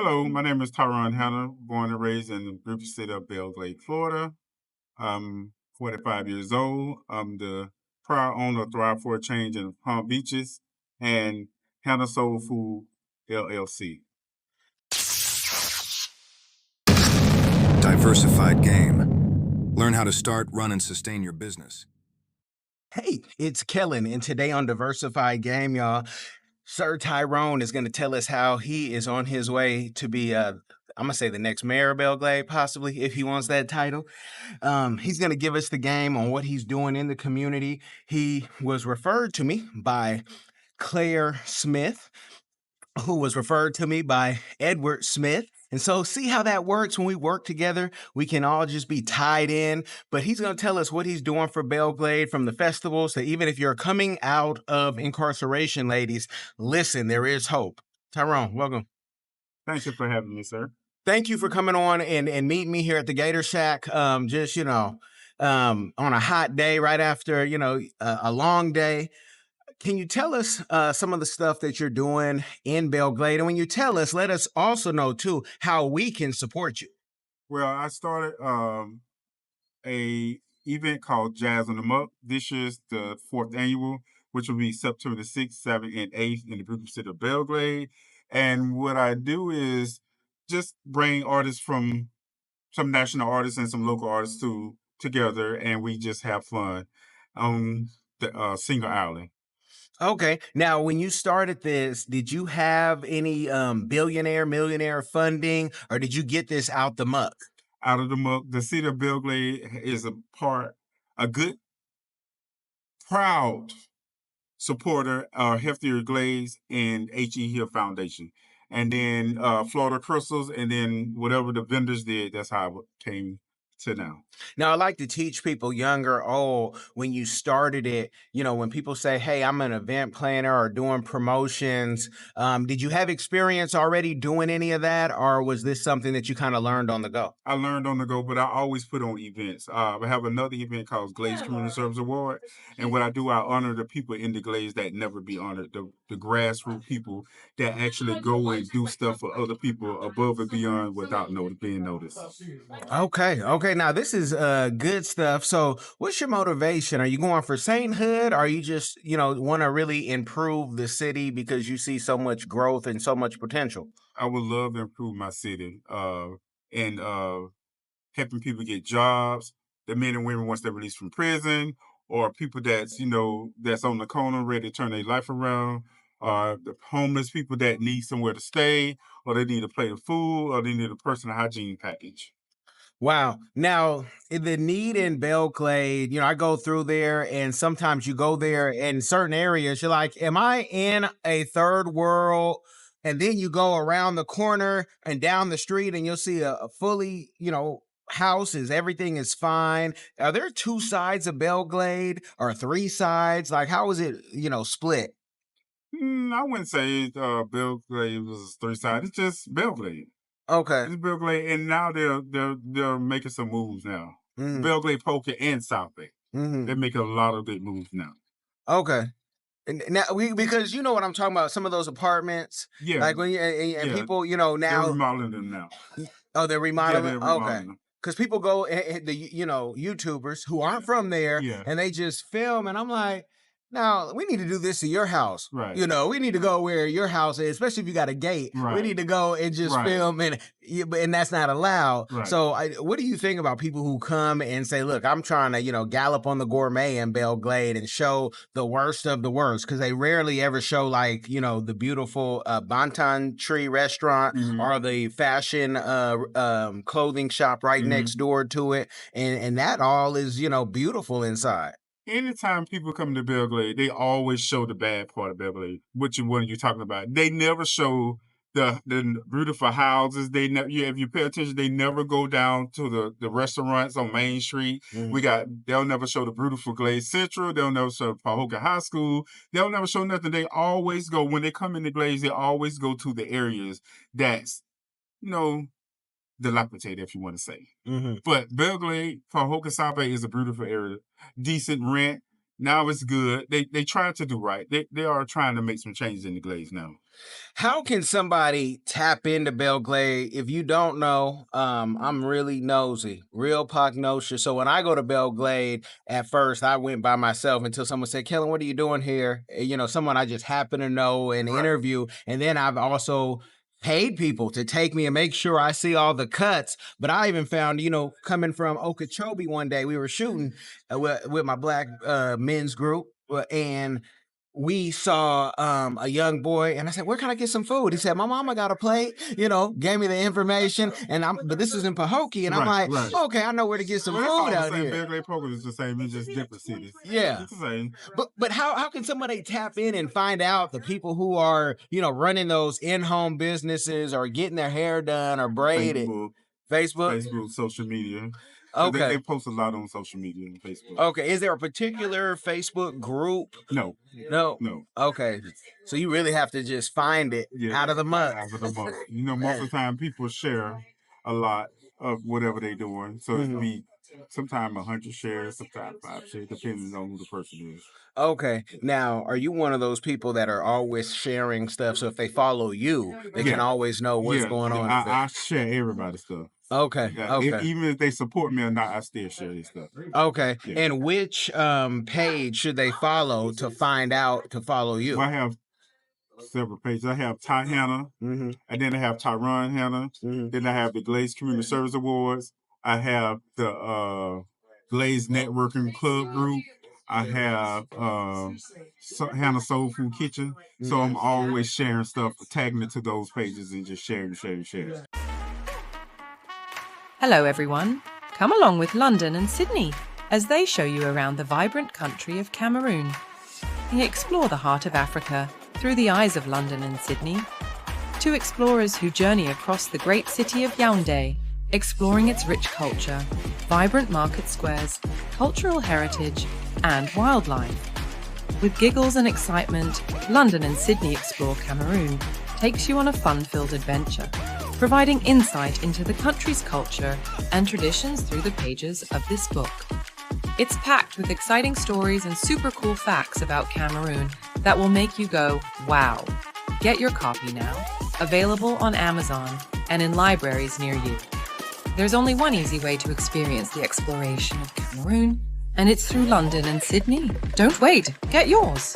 Hello, my name is Tyron Hanna, born and raised in the beautiful city of Belle Glade, Florida. I'm 45 years old. I'm the proud owner of Thrive for a Change in Palm Beaches and Hanna Soul Food LLC. Diversified Game. Learn how to start, run, and sustain your business. Hey, it's Kellen, and today on Diversified Game, y'all, Sir Tyron is going to tell us how he is on his way to be, I'm going to say the next mayor of Belle Glade, possibly, if he wants that title. He's going to give us the game on what he's doing in the community. He was referred to me by Claire Smith, who was referred to me by Edward Smith. And so see how that works when we work together. We can all just be tied in. But he's going to tell us what he's doing for Belle Glade, from the festivals to even if you're coming out of incarceration, ladies, listen, there is hope. Tyron, welcome. Thank you for having me, sir. Thank you for coming on and meeting me here at the Gator Shack. On a hot day right after, a long day. Can you tell us some of the stuff that you're doing in Belle Glade? And when you tell us, let us also know, too, how we can support you. Well, I started a event called Jazz on the Muck. This year's the 4th annual, which will be September the 6th, 7th, and 8th in the beautiful city of Belle Glade. And what I do is just bring artists from some national artists and some local artists together, and we just have fun on the single island. Okay. Now, when you started this, did you have any billionaire, millionaire funding, or did you get this out the muck? Out of the muck, the city of Belle Glade is a good, proud supporter of Heftier Glaze and H.E. Hill Foundation. And then Florida Crystals, and then whatever the vendors did, that's how it came to now. Now, I like to teach people, young or old, when you started it, when people say, hey, I'm an event planner or doing promotions, did you have experience already doing any of that, or was this something that you kind of learned on the go? I learned on the go, but I always put on events. I have another event called Glaze Community Service Award. And what I do, I honor the people in the Glaze that never be honored, the grassroots people that actually go and do stuff for other people above and beyond without being noticed. Okay. Now, this is good stuff. So what's your motivation? Are you going for sainthood? Or are you just, want to really improve the city because you see so much growth and so much potential? I would love to improve my city and helping people get jobs, the men and women once they're released from prison, or people that's on the corner ready to turn their life around, the homeless people that need somewhere to stay, or they need a plate of food, or they need a personal hygiene package. Wow. Now, the need in Belle Glade, I go through there, and sometimes you go there in certain areas, you're like, am I in a third world? And then you go around the corner and down the street and you'll see a fully, houses, everything is fine. Are there two sides of Belle Glade or three sides? Like, how is it, split? I wouldn't say Belle Glade was 3 sided. It's just Belle Glade. Okay. It's Belle Glade, and now they're making some moves now. Mhm. Belle Glade, Polka, and South Bay. Mhm. They're making a lot of big moves now. Okay. And now because you know what I'm talking about, some of those apartments, Yeah. like when and Yeah. people, They're now, remodeling them now. oh, they're Yeah, remodeling. they're Okay, remodeling them. because people go the YouTubers who aren't from there, Yeah. and they just film, and I'm like, now we need to do this to your house. Right. We need to go where your house is, especially if you got a gate. We Right. need to go and just Right. film, and that's not allowed. Right. So, what do you think about people who come and say, look, I'm trying to gallop on the gourmet in Belle Glade and show the worst of the worst, because they rarely ever show the beautiful Bantan Tree restaurant Mhm. or the fashion clothing shop right Mhm. next door to it, and that all is beautiful inside. Anytime people come to Belle Glade, they always show the bad part of Belle Glade. Which one are you talking about? They never show the beautiful houses. They never. If you pay attention, they never go down to the restaurants on Main Street. They'll never show the beautiful Glade Central. They'll never show Pahoka High School. They'll never show nothing. They always go, when they come in the Glades, they always go to the areas that's dilapidated, if you want to say. Mm-hmm. But Belle Glade, Pahoka South Bay is a beautiful area. Decent rent. Now it's good. They trying to do right. They are trying to make some changes in the Glades now. How can somebody tap into Belle Glade? If you don't know, I'm really nosy, real pugnoshious. So when I go to Belle Glade, at first I went by myself until someone said, Kellen, what are you doing here? Someone I just happen to know and interview. And then I've also paid people to take me and make sure I see all the cuts. But I even found, coming from Okeechobee one day, we were shooting with my black men's group, and we saw a young boy, and I said, where can I get some food? He said, my mama got a plate, gave me the information, but this is in Pahokee, and I'm like, okay, I know where to get some food out here. Belle Glade program is the same, it's just different cities. Yeah. It's the same. But how can somebody tap in and find out the people who are, running those in-home businesses or getting their hair done or braided? Facebook, social media. Okay. They post a lot on social media and Facebook. Okay. Is there a particular Facebook group? No. Okay. So you really have to just find it out of the mud. Out of the mud. Most of the time people share a lot of whatever they're doing. So it'd be sometimes 100 shares, sometimes 5 shares, depending on who the person is. Okay. Now, are you one of those people that are always sharing stuff? So if they follow you, they can always know what's going on? I share everybody's stuff. Okay. Okay. Even if they support me or not, I still share their stuff. Okay. Yeah. And which page should they follow to find out to follow you? Well, I have several pages. I have Tyron Hanna, and then I have Tyron Hanna. Then I have the Glades Community Service Awards. I have the Glades Networking Club group. I have Hannah Soul Food Kitchen. So I'm always sharing stuff, tagging it to those pages and just sharing. Hello everyone. Come along with London and Sydney as they show you around the vibrant country of Cameroon. We explore the heart of Africa through the eyes of London and Sydney. Two explorers who journey across the great city of Yaoundé, exploring its rich culture, vibrant market squares, cultural heritage, and wildlife. With giggles and excitement, London and Sydney Explore Cameroon takes you on a fun-filled adventure, providing insight into the country's culture and traditions through the pages of this book. It's packed with exciting stories and super cool facts about Cameroon that will make you go, wow. Get your copy now, available on Amazon and in libraries near you. There's only one easy way to experience the exploration of Cameroon, and it's through London and Sydney. Don't wait, get yours.